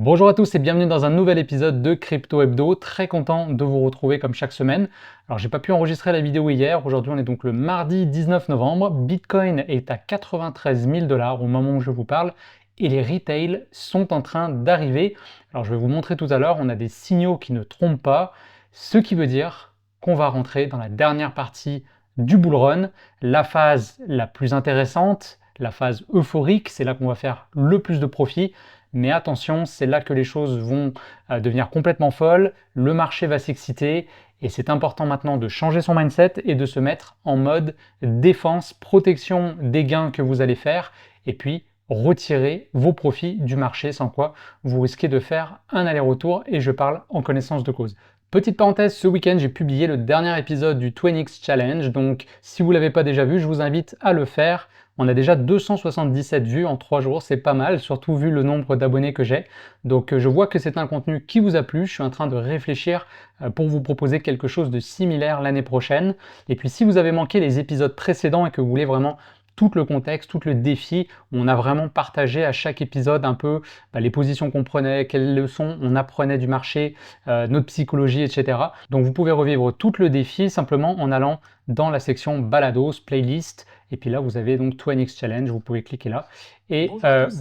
Bonjour à tous et bienvenue dans un nouvel épisode de Crypto Hebdo. Très content de vous retrouver comme chaque semaine. Alors j'ai pas pu enregistrer la vidéo hier. Aujourd'hui on est donc le mardi 19 novembre. Bitcoin est à 93 000 $ au moment où je vous parle et les retails sont en train d'arriver. Alors je vais vous montrer tout à l'heure. On a des signaux qui ne trompent pas, ce qui veut dire qu'on va rentrer dans la dernière partie du bull run, la phase la plus intéressante, la phase euphorique. C'est là qu'on va faire le plus de profit. Mais attention, c'est là que les choses vont devenir complètement folles, le marché va s'exciter et c'est important maintenant de changer son mindset et de se mettre en mode défense, protection des gains que vous allez faire et puis retirer vos profits du marché sans quoi vous risquez de faire un aller-retour et je parle en connaissance de cause. Petite parenthèse, ce week-end j'ai publié le dernier épisode du 20x Challenge, donc si vous ne l'avez pas déjà vu, je vous invite à le faire. On a déjà 277 vues en 3 jours, c'est pas mal, surtout vu le nombre d'abonnés que j'ai. Donc je vois que c'est un contenu qui vous a plu, je suis en train de réfléchir pour vous proposer quelque chose de similaire l'année prochaine. Et puis si vous avez manqué les épisodes précédents et que vous voulez vraiment tout le contexte, tout le défi, on a vraiment partagé à chaque épisode un peu les positions qu'on prenait, quelles leçons on apprenait du marché, notre psychologie, etc. Donc vous pouvez revivre tout le défi simplement en allant dans la section balados, playlist, et puis là vous avez donc 20x Challenge, vous pouvez cliquer là, et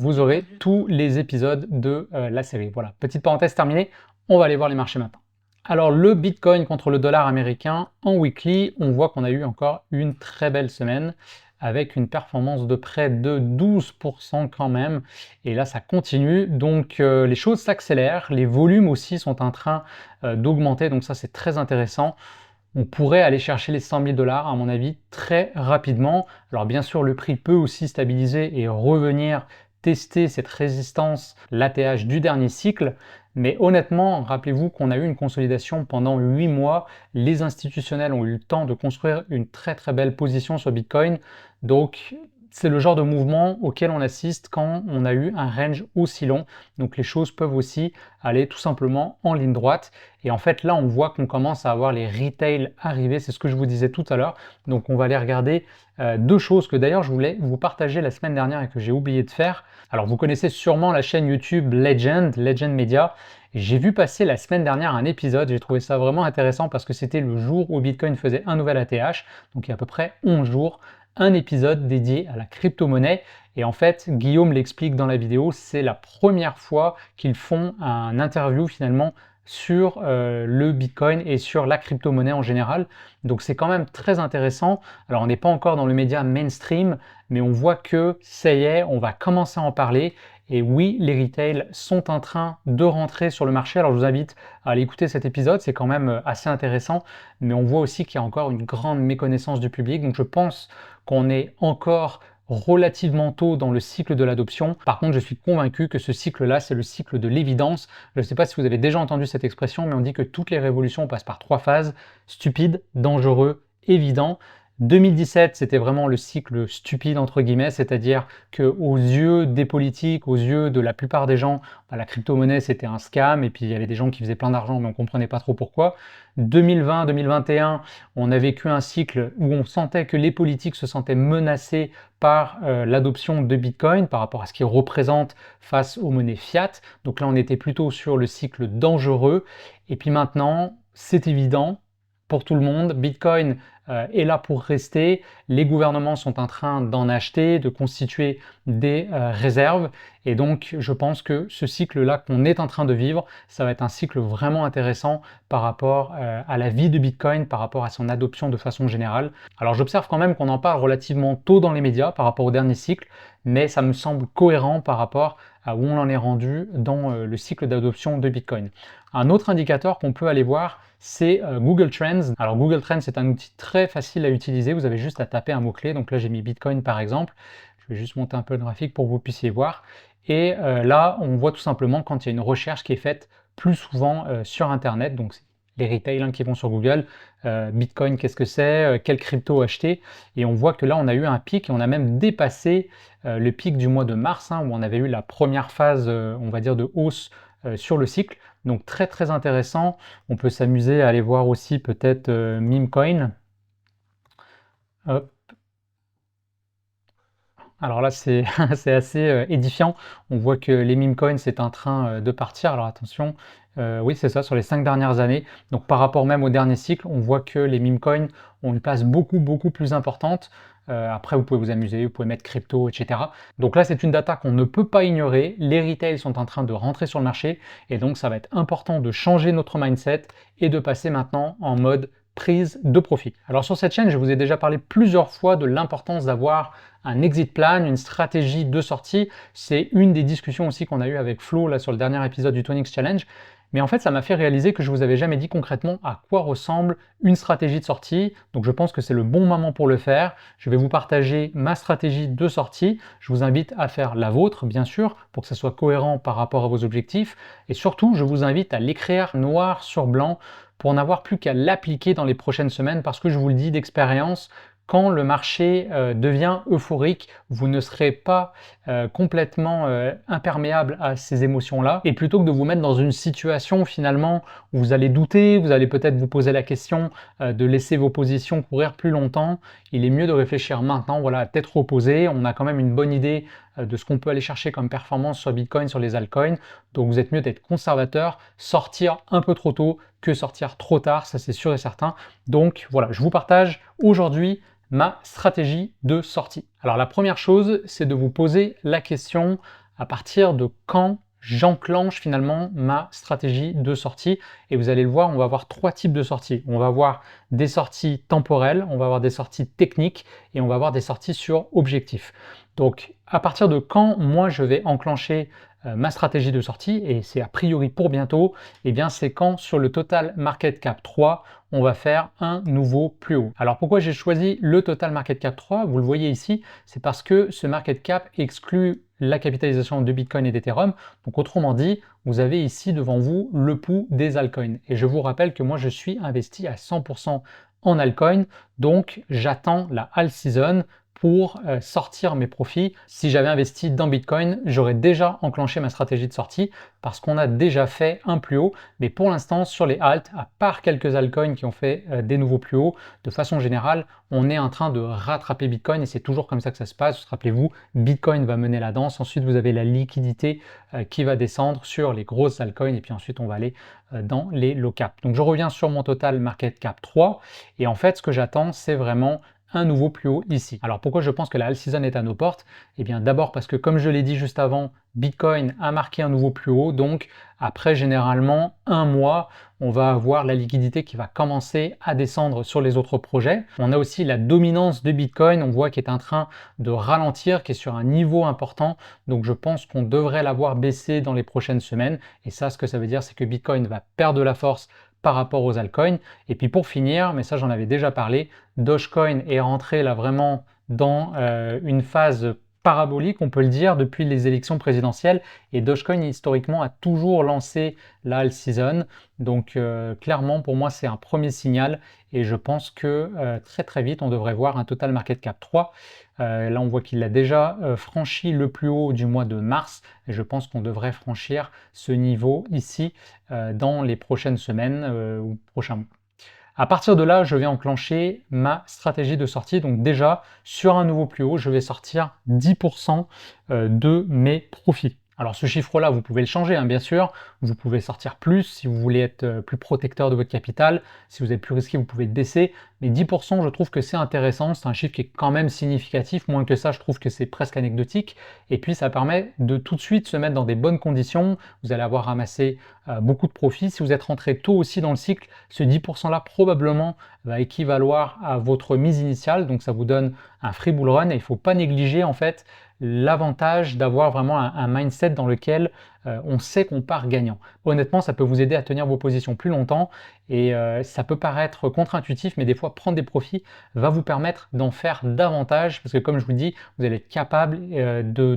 vous aurez tous les épisodes de la série. Voilà, petite parenthèse terminée, on va aller voir les marchés maintenant. Alors le Bitcoin contre le dollar américain en weekly, on voit qu'on a eu encore une très belle semaine avec une performance de près de 12% quand même. Et là, ça continue. Donc, les choses s'accélèrent. Les volumes aussi sont en train d'augmenter. Donc, ça, c'est très intéressant. On pourrait aller chercher les 100 000 $, à mon avis, très rapidement. Alors, bien sûr, le prix peut aussi stabiliser et revenir tester cette résistance, l'ATH du dernier cycle. Mais honnêtement, rappelez-vous qu'on a eu une consolidation pendant 8 mois. Les institutionnels ont eu le temps de construire une très très belle position sur Bitcoin. Donc, c'est le genre de mouvement auquel on assiste quand on a eu un range aussi long. Donc, les choses peuvent aussi aller tout simplement en ligne droite. Et en fait, là, on voit qu'on commence à avoir les retails arriver. C'est ce que je vous disais tout à l'heure. Donc, on va aller regarder deux choses que d'ailleurs, je voulais vous partager la semaine dernière et que j'ai oublié de faire. Alors, vous connaissez sûrement la chaîne YouTube Legend Media. J'ai vu passer la semaine dernière un épisode, j'ai trouvé ça vraiment intéressant parce que c'était le jour où Bitcoin faisait un nouvel ATH, donc il y a à peu près 11 jours, un épisode dédié à la crypto-monnaie. Et en fait, Guillaume l'explique dans la vidéo, c'est la première fois qu'ils font un interview finalement sur le Bitcoin et sur la crypto-monnaie en général. Donc c'est quand même très intéressant. Alors on n'est pas encore dans le média mainstream, mais on voit que ça y est, on va commencer à en parler. Et oui, les retails sont en train de rentrer sur le marché. Alors je vous invite à aller écouter cet épisode, c'est quand même assez intéressant. Mais on voit aussi qu'il y a encore une grande méconnaissance du public. Donc je pense qu'on est encore relativement tôt dans le cycle de l'adoption. Par contre, je suis convaincu que ce cycle-là, c'est le cycle de l'évidence. Je ne sais pas si vous avez déjà entendu cette expression, mais on dit que toutes les révolutions passent par 3 phases: stupide, dangereux, évident. 2017, c'était vraiment le cycle stupide, entre guillemets, c'est-à-dire qu'aux yeux des politiques, aux yeux de la plupart des gens, la crypto-monnaie, c'était un scam, et puis il y avait des gens qui faisaient plein d'argent, mais on ne comprenait pas trop pourquoi. 2020-2021, on a vécu un cycle où on sentait que les politiques se sentaient menacés par l'adoption de Bitcoin par rapport à ce qu'il représente face aux monnaies fiat. Donc là, on était plutôt sur le cycle dangereux. Et puis maintenant, c'est évident pour tout le monde, Bitcoin est là pour rester. Les gouvernements sont en train d'en acheter, de constituer des réserves. Et donc, je pense que ce cycle-là qu'on est en train de vivre, ça va être un cycle vraiment intéressant par rapport à la vie de Bitcoin, par rapport à son adoption de façon générale. Alors, j'observe quand même qu'on en parle relativement tôt dans les médias par rapport au dernier cycle, mais ça me semble cohérent par rapport à où on en est rendu dans le cycle d'adoption de Bitcoin. Un autre indicateur qu'on peut aller voir, c'est Google Trends. Alors Google Trends, c'est un outil très facile à utiliser, vous avez juste à taper un mot-clé, donc là j'ai mis Bitcoin par exemple, je vais juste monter un peu le graphique pour que vous puissiez voir, et là on voit tout simplement quand il y a une recherche qui est faite plus souvent sur Internet, donc les retailers qui vont sur Google, Bitcoin qu'est-ce que c'est, quelle crypto acheter, et on voit que là on a eu un pic et on a même dépassé le pic du mois de mars, où on avait eu la première phase, on va dire, de hausse sur le cycle. Donc très très intéressant. On peut s'amuser à aller voir aussi peut-être Memecoin. Hop. Alors là, c'est c'est assez, édifiant. On voit que les meme coins c'est en train, de partir. Alors attention, oui, c'est ça, sur les 5 dernières années. Donc par rapport même au dernier cycle, on voit que les meme coins ont une place beaucoup, beaucoup plus importante. Après, vous pouvez vous amuser, vous pouvez mettre crypto et cetera. Donc là, c'est une data qu'on ne peut pas ignorer. Les retails sont en train de rentrer sur le marché et donc ça va être important de changer notre mindset et de passer maintenant en mode prise de profit. Alors sur cette chaîne, je vous ai déjà parlé plusieurs fois de l'importance d'avoir un exit plan, une stratégie de sortie. C'est une des discussions aussi qu'on a eu avec Flo là sur le dernier épisode du 20x Challenge. Mais en fait, ça m'a fait réaliser que je vous avais jamais dit concrètement à quoi ressemble une stratégie de sortie. Donc je pense que c'est le bon moment pour le faire. Je vais vous partager ma stratégie de sortie. Je vous invite à faire la vôtre, bien sûr, pour que ça soit cohérent par rapport à vos objectifs. Et surtout, je vous invite à l'écrire noir sur blanc pour n'avoir plus qu'à l'appliquer dans les prochaines semaines parce que je vous le dis d'expérience, quand le marché devient euphorique, vous ne serez pas complètement imperméable à ces émotions-là. Et plutôt que de vous mettre dans une situation finalement où vous allez douter, vous allez peut-être vous poser la question de laisser vos positions courir plus longtemps, il est mieux de réfléchir maintenant, voilà, à tête reposée. On a quand même une bonne idée de ce qu'on peut aller chercher comme performance sur Bitcoin, sur les altcoins. Donc vous êtes mieux d'être conservateur, sortir un peu trop tôt que sortir trop tard, ça c'est sûr et certain. Donc voilà, je vous partage aujourd'hui ma stratégie de sortie. Alors la première chose, c'est de vous poser la question à partir de quand j'enclenche finalement ma stratégie de sortie. Et vous allez le voir, on va avoir trois types de sorties. On va avoir des sorties temporelles, on va avoir des sorties techniques et on va avoir des sorties sur objectif. Donc à partir de quand moi je vais enclencher ma stratégie de sortie, et c'est a priori pour bientôt, et bien c'est quand sur le Total Market Cap 3, on va faire un nouveau plus haut. Alors pourquoi j'ai choisi le Total Market Cap 3? Vous le voyez ici, c'est parce que ce market cap exclut la capitalisation de Bitcoin et d'Ethereum. Donc autrement dit, vous avez ici devant vous le pouls des altcoins. Et je vous rappelle que moi je suis investi à 100% en altcoin, donc j'attends la all season pour sortir mes profits. Si j'avais investi dans Bitcoin, j'aurais déjà enclenché ma stratégie de sortie parce qu'on a déjà fait un plus haut. Mais pour l'instant, sur les alts, à part quelques altcoins qui ont fait des nouveaux plus hauts, de façon générale, on est en train de rattraper Bitcoin et c'est toujours comme ça que ça se passe. Rappelez-vous, Bitcoin va mener la danse. Ensuite, vous avez la liquidité qui va descendre sur les grosses altcoins et puis ensuite, on va aller dans les low cap. Donc, je reviens sur mon total market cap 3 et en fait, ce que j'attends, c'est vraiment un nouveau plus haut ici. Alors pourquoi je pense que la all season est à nos portes? Eh bien d'abord parce que comme je l'ai dit juste avant, Bitcoin a marqué un nouveau plus haut, donc après généralement un mois, on va avoir la liquidité qui va commencer à descendre sur les autres projets. On a aussi la dominance de Bitcoin, on voit qu'il est en train de ralentir, qui est sur un niveau important, donc je pense qu'on devrait l'avoir baissé dans les prochaines semaines, et ça ce que ça veut dire c'est que Bitcoin va perdre de la force par rapport aux altcoins. Et puis pour finir, mais ça j'en avais déjà parlé, Dogecoin est rentré là vraiment dans une phase parabolique, on peut le dire, depuis les élections présidentielles. Et Dogecoin, historiquement, a toujours lancé la all season. Donc, clairement, pour moi, c'est un premier signal. Et je pense que très, très vite, on devrait voir un total market cap 3. Là, on voit qu'il a déjà franchi le plus haut du mois de mars. Et je pense qu'on devrait franchir ce niveau ici dans les prochaines semaines ou prochains mois. À partir de là, je vais enclencher ma stratégie de sortie. Donc déjà, sur un nouveau plus haut, je vais sortir 10% de mes profits. Alors ce chiffre-là, vous pouvez le changer, hein, bien sûr. Vous pouvez sortir plus si vous voulez être plus protecteur de votre capital. Si vous êtes plus risqué, vous pouvez le baisser. Mais 10%, je trouve que c'est intéressant. C'est un chiffre qui est quand même significatif. Moins que ça, je trouve que c'est presque anecdotique. Et puis, ça permet de tout de suite se mettre dans des bonnes conditions. Vous allez avoir ramassé beaucoup de profits. Si vous êtes rentré tôt aussi dans le cycle, ce 10%-là probablement va équivaloir à votre mise initiale. Donc, ça vous donne un free bull run. Et il ne faut pas négliger en fait l'avantage d'avoir vraiment un mindset dans lequel on sait qu'on part gagnant. Honnêtement, ça peut vous aider à tenir vos positions plus longtemps et ça peut paraître contre-intuitif, mais des fois prendre des profits va vous permettre d'en faire davantage parce que comme je vous dis, vous allez être capable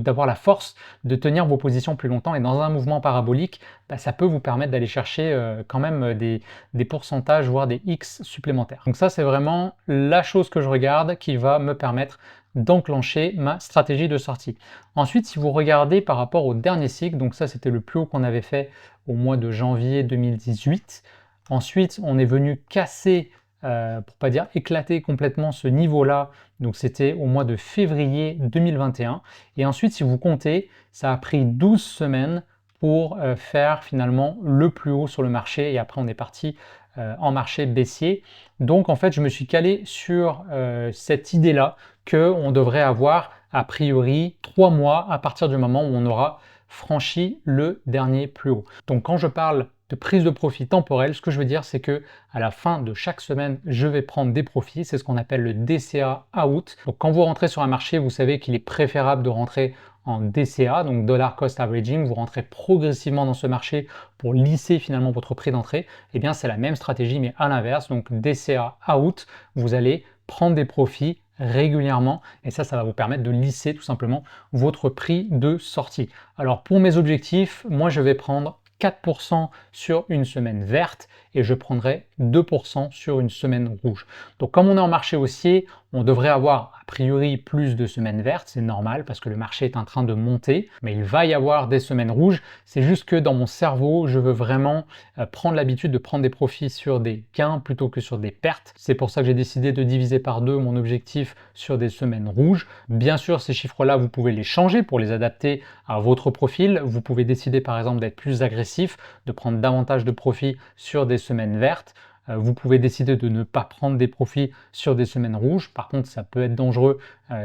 d'avoir la force de tenir vos positions plus longtemps et dans un mouvement parabolique, bah, ça peut vous permettre d'aller chercher quand même des pourcentages, voire des X supplémentaires. Donc ça, c'est vraiment la chose que je regarde qui va me permettre d'enclencher ma stratégie de sortie. Ensuite, si vous regardez par rapport au dernier cycle, donc ça c'était le plus haut qu'on avait fait au mois de janvier 2018. Ensuite, on est venu casser pour pas dire éclater complètement ce niveau-là. Donc c'était au mois de février 2021. Et ensuite, si vous comptez, ça a pris 12 semaines pour faire finalement le plus haut sur le marché. Et après, on est parti en marché baissier. Donc en fait, je me suis calé sur cette idée-là qu'on devrait avoir a priori 3 mois à partir du moment où on aura franchi le dernier plus haut. Donc quand je parle de prise de profit temporelle, ce que je veux dire, c'est que à la fin de chaque semaine, je vais prendre des profits. C'est ce qu'on appelle le DCA out. Donc quand vous rentrez sur un marché, vous savez qu'il est préférable de rentrer en DCA, donc Dollar Cost Averaging. Vous rentrez progressivement dans ce marché pour lisser finalement votre prix d'entrée. Eh bien, c'est la même stratégie, mais à l'inverse. Donc DCA out, vous allez prendre des profits régulièrement et ça va vous permettre de lisser tout simplement votre prix de sortie. Alors pour mes objectifs, moi je vais prendre 4% sur une semaine verte et je prendrai 2% sur une semaine rouge. Donc comme on est en marché haussier, on devrait avoir a priori plus de semaines vertes, c'est normal parce que le marché est en train de monter, mais il va y avoir des semaines rouges. C'est juste que dans mon cerveau, je veux vraiment prendre l'habitude de prendre des profits sur des gains plutôt que sur des pertes. C'est pour ça que j'ai décidé de diviser par deux mon objectif sur des semaines rouges. Bien sûr, ces chiffres-là, vous pouvez les changer pour les adapter à votre profil. Vous pouvez décider par exemple d'être plus agressif, de prendre davantage de profits sur des semaines vertes. Vous pouvez décider de ne pas prendre des profits sur des semaines rouges. Par contre, ça peut être dangereux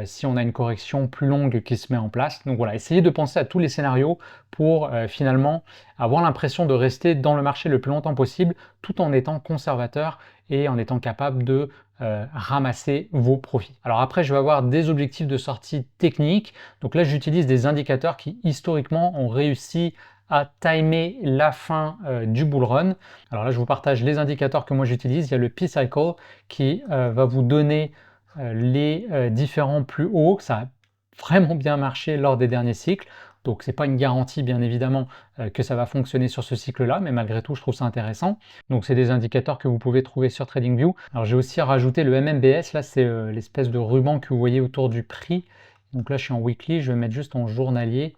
si on a une correction plus longue qui se met en place. Donc voilà, essayez de penser à tous les scénarios pour finalement avoir l'impression de rester dans le marché le plus longtemps possible tout en étant conservateur et en étant capable de ramasser vos profits. Alors après, je vais avoir des objectifs de sortie techniques. Donc là, j'utilise des indicateurs qui historiquement ont réussi à timer la fin du bull run. Alors là, je vous partage les indicateurs que moi j'utilise. Il y a le P-Cycle qui va vous donner les différents plus hauts. Ça a vraiment bien marché lors des derniers cycles. Donc c'est pas une garantie bien évidemment que ça va fonctionner sur ce cycle-là, mais malgré tout je trouve ça intéressant. Donc c'est des indicateurs que vous pouvez trouver sur TradingView. Alors j'ai aussi rajouté le MMBS, là c'est l'espèce de ruban que vous voyez autour du prix. Donc là je suis en weekly, je vais mettre juste en journalier.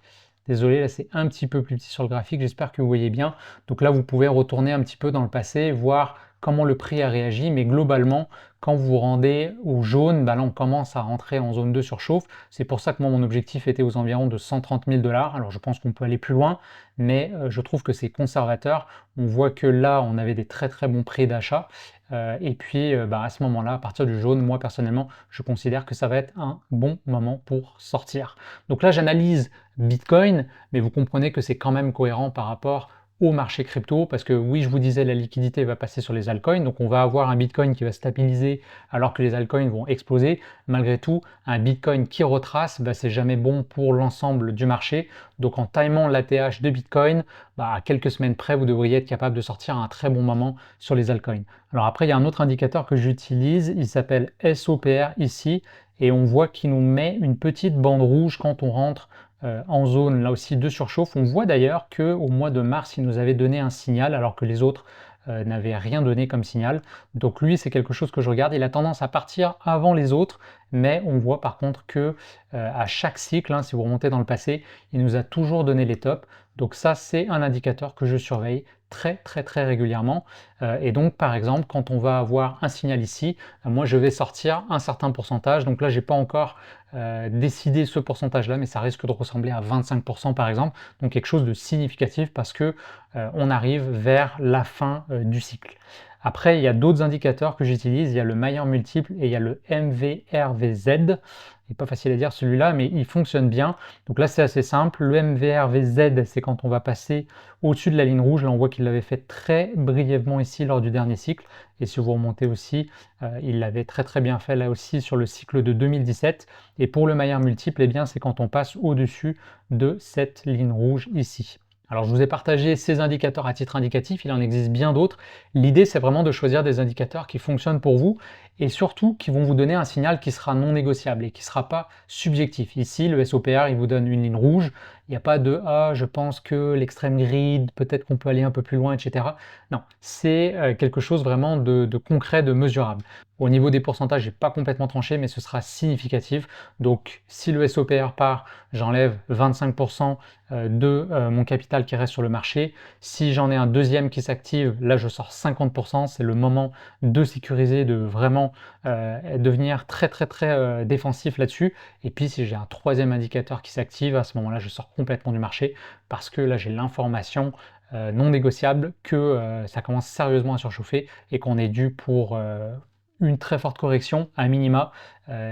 Désolé, là c'est un petit peu plus petit sur le graphique, j'espère que vous voyez bien. Donc là vous pouvez retourner un petit peu dans le passé, voir comment le prix a réagi, mais globalement, quand vous vous rendez au jaune, bah là on commence à rentrer en zone de surchauffe. C'est pour ça que moi mon objectif était aux environs de 130 000 $. Alors je pense qu'on peut aller plus loin, mais je trouve que c'est conservateur. On voit que là on avait des très très bons prix d'achat. Et puis bah, à ce moment-là, à partir du jaune, moi personnellement, je considère que ça va être un bon moment pour sortir. Donc là j'analyse Bitcoin, mais vous comprenez que c'est quand même cohérent par rapport au marché crypto, parce que oui, je vous disais, la liquidité va passer sur les altcoins, donc on va avoir un Bitcoin qui va stabiliser alors que les altcoins vont exploser. Malgré tout, un Bitcoin qui retrace, bah, c'est jamais bon pour l'ensemble du marché. Donc en timant l'ATH de Bitcoin, bah, à quelques semaines près, vous devriez être capable de sortir à un très bon moment sur les altcoins. Alors après, il y a un autre indicateur que j'utilise, il s'appelle SOPR ici, et on voit qu'il nous met une petite bande rouge quand on rentre en zone là aussi de surchauffe. On voit d'ailleurs qu'au mois de mars, il nous avait donné un signal alors que les autres n'avaient rien donné comme signal. Donc lui, c'est quelque chose que je regarde. Il a tendance à partir avant les autres, mais on voit par contre que à chaque cycle, hein, si vous remontez dans le passé, il nous a toujours donné les tops. Donc ça, c'est un indicateur que je surveille très régulièrement. Et donc par exemple, quand on va avoir un signal ici, moi je vais sortir un certain pourcentage. Donc là, j'ai pas encore décidé ce pourcentage-là, mais ça risque de ressembler à 25% par exemple. Donc quelque chose de significatif parce que on arrive vers la fin du cycle. Après, il y a d'autres indicateurs que j'utilise. Il y a le Mayer multiple et il y a le MVRVZ. Il n'est pas facile à dire celui-là, mais il fonctionne bien. Donc là, c'est assez simple. Le MVRVZ, c'est quand on va passer au-dessus de la ligne rouge. Là, on voit qu'il l'avait fait très brièvement ici lors du dernier cycle. Et si vous remontez aussi, il l'avait très bien fait là aussi sur le cycle de 2017. Et pour le Mayer multiple, eh bien, c'est quand on passe au-dessus de cette ligne rouge ici. Alors je vous ai partagé ces indicateurs à titre indicatif, il en existe bien d'autres. L'idée c'est vraiment de choisir des indicateurs qui fonctionnent pour vous et surtout qui vont vous donner un signal qui sera non négociable et qui ne sera pas subjectif. Ici le SOPR il vous donne une ligne rouge, Il n'y a pas de «Ah, je pense que l'extrême grid, peut-être qu'on peut aller un peu plus loin», et cetera. Non, c'est quelque chose vraiment de concret, de mesurable. Au niveau des pourcentages, j'ai pas complètement tranché, mais ce sera significatif. Donc, si le SOPR part, j'enlève 25% de mon capital qui reste sur le marché. Si j'en ai un deuxième qui s'active, là, je sors 50%. C'est le moment de sécuriser, de vraiment devenir très, très, très défensif là-dessus. Et puis, si j'ai un troisième indicateur qui s'active, à ce moment-là, je sors complètement du marché parce que là, j'ai l'information non négociable que ça commence sérieusement à surchauffer et qu'on est dû pour une très forte correction à minima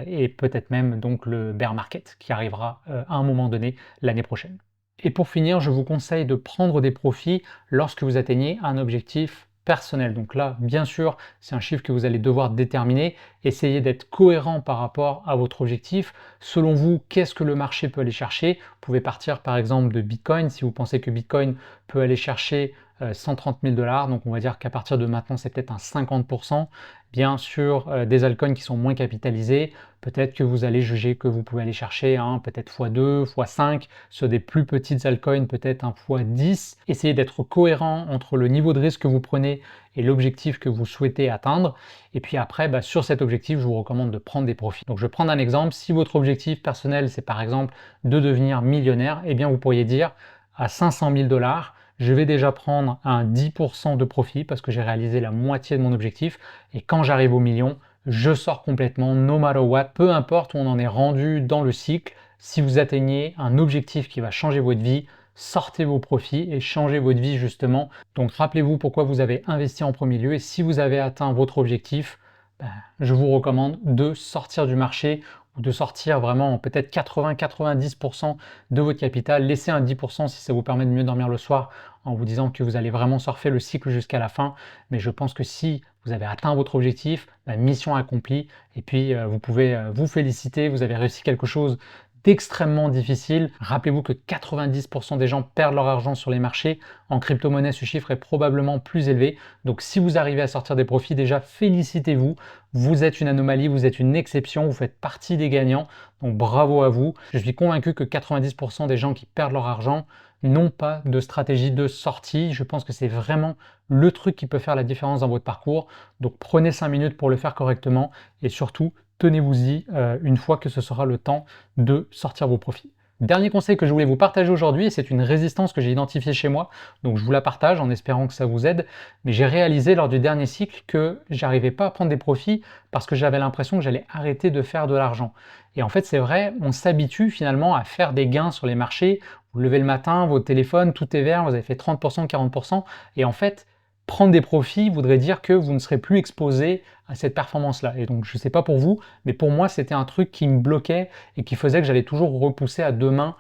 et peut-être même donc le bear market qui arrivera à un moment donné l'année prochaine. Et pour finir, je vous conseille de prendre des profits lorsque vous atteignez un objectif personnel. Donc là, bien sûr, c'est un chiffre que vous allez devoir déterminer. Essayez d'être cohérent par rapport à votre objectif. Selon vous, qu'est-ce que le marché peut aller chercher? Vous pouvez partir par exemple de Bitcoin. Si vous pensez que Bitcoin peut aller chercher 130 000 $, donc on va dire qu'à partir de maintenant, c'est peut-être un 50%. Bien sûr, des altcoins qui sont moins capitalisés, peut-être que vous allez juger que vous pouvez aller chercher peut-être x2, x5, sur des plus petites altcoins, peut-être un x10. Essayez d'être cohérent entre le niveau de risque que vous prenez et l'objectif que vous souhaitez atteindre. Et puis après, sur cet objectif, je vous recommande de prendre des profits. Donc je vais prendre un exemple. Si votre objectif personnel, c'est par exemple de devenir millionnaire, eh bien vous pourriez dire à 500 000 $, je vais déjà prendre un 10% de profit parce que j'ai réalisé la moitié de mon objectif. Et quand j'arrive au million, je sors complètement, no matter what, peu importe où on en est rendu dans le cycle. Si vous atteignez un objectif qui va changer votre vie, sortez vos profits et changez votre vie justement. Donc rappelez-vous pourquoi vous avez investi en premier lieu et si vous avez atteint votre objectif, je vous recommande de sortir du marché ou de sortir vraiment peut-être 80-90% de votre capital. Laissez un 10% si ça vous permet de mieux dormir le soir en vous disant que vous allez vraiment surfer le cycle jusqu'à la fin. Mais je pense que si vous avez atteint votre objectif, mission accomplie. Et puis, vous pouvez vous féliciter, vous avez réussi quelque chose d'extrêmement difficile. Rappelez-vous que 90% des gens perdent leur argent sur les marchés. En crypto-monnaie, ce chiffre est probablement plus élevé. Donc, si vous arrivez à sortir des profits, déjà, félicitez-vous. Vous êtes une anomalie, vous êtes une exception, vous faites partie des gagnants. Donc, bravo à vous. Je suis convaincu que 90% des gens qui perdent leur argent n'ont pas de stratégie de sortie. Je pense que c'est vraiment le truc qui peut faire la différence dans votre parcours. Donc prenez 5 minutes pour le faire correctement et surtout tenez-vous-y une fois que ce sera le temps de sortir vos profits. Dernier conseil que je voulais vous partager aujourd'hui, c'est une résistance que j'ai identifiée chez moi, donc je vous la partage en espérant que ça vous aide, mais j'ai réalisé lors du dernier cycle que j'arrivais pas à prendre des profits parce que j'avais l'impression que j'allais arrêter de faire de l'argent. Et en fait, c'est vrai, on s'habitue finalement à faire des gains sur les marchés. Vous levez le matin, votre téléphone, tout est vert, vous avez fait 30%, 40%, et en fait, prendre des profits voudrait dire que vous ne serez plus exposé à cette performance-là. Et donc, je ne sais pas pour vous, mais pour moi, c'était un truc qui me bloquait et qui faisait que j'allais toujours repousser à demain,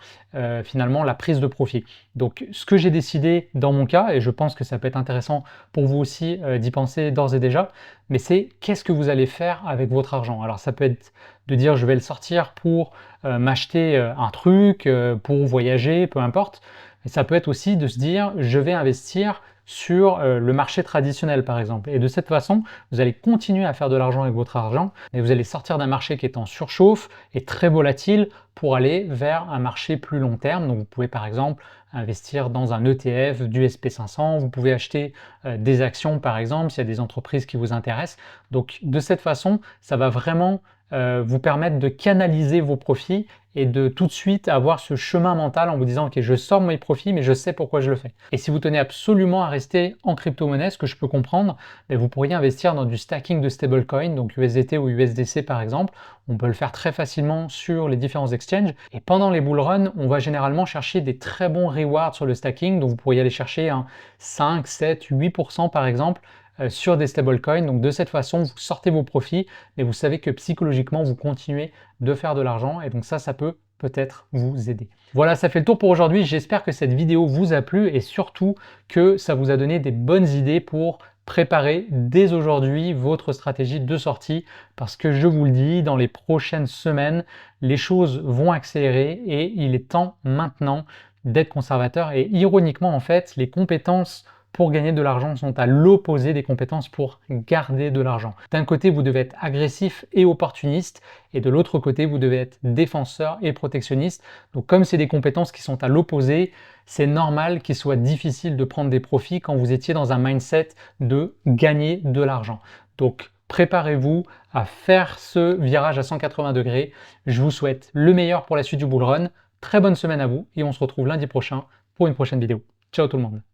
finalement, la prise de profit. Donc, ce que j'ai décidé dans mon cas, et je pense que ça peut être intéressant pour vous aussi d'y penser d'ores et déjà, mais c'est qu'est-ce que vous allez faire avec votre argent. Alors, ça peut être de dire je vais le sortir pour m'acheter un truc, pour voyager, peu importe. Mais ça peut être aussi de se dire je vais investir sur le marché traditionnel par exemple. Et de cette façon, vous allez continuer à faire de l'argent avec votre argent, mais vous allez sortir d'un marché qui est en surchauffe et très volatile pour aller vers un marché plus long terme. Donc vous pouvez par exemple investir dans un ETF du SP500, vous pouvez acheter des actions par exemple s'il y a des entreprises qui vous intéressent. Donc de cette façon, ça va vraiment vous permettre de canaliser vos profits et de tout de suite avoir ce chemin mental en vous disant ok je sors mes profits mais je sais pourquoi je le fais. Et si vous tenez absolument à rester en crypto-monnaie, ce que je peux comprendre, vous pourriez investir dans du stacking de stablecoin, donc USDT ou USDC par exemple. On peut le faire très facilement sur les différents exchanges. Et pendant les bull runs, on va généralement chercher des très bons rewards sur le stacking, donc vous pourriez aller chercher un 5, 7, 8% par exemple sur des stablecoins. Donc de cette façon, vous sortez vos profits, mais vous savez que psychologiquement, vous continuez de faire de l'argent et donc ça peut peut-être vous aider. Voilà, ça fait le tour pour aujourd'hui. J'espère que cette vidéo vous a plu et surtout que ça vous a donné des bonnes idées pour préparer dès aujourd'hui votre stratégie de sortie parce que je vous le dis, dans les prochaines semaines, les choses vont accélérer et il est temps maintenant d'être conservateur et ironiquement en fait, les compétences pour gagner de l'argent sont à l'opposé des compétences pour garder de l'argent. D'un côté, vous devez être agressif et opportuniste, et de l'autre côté, vous devez être défenseur et protectionniste. Donc comme c'est des compétences qui sont à l'opposé, c'est normal qu'il soit difficile de prendre des profits quand vous étiez dans un mindset de gagner de l'argent. Donc préparez-vous à faire ce virage à 180 degrés. Je vous souhaite le meilleur pour la suite du bull run. Très bonne semaine à vous et on se retrouve lundi prochain pour une prochaine vidéo. Ciao tout le monde!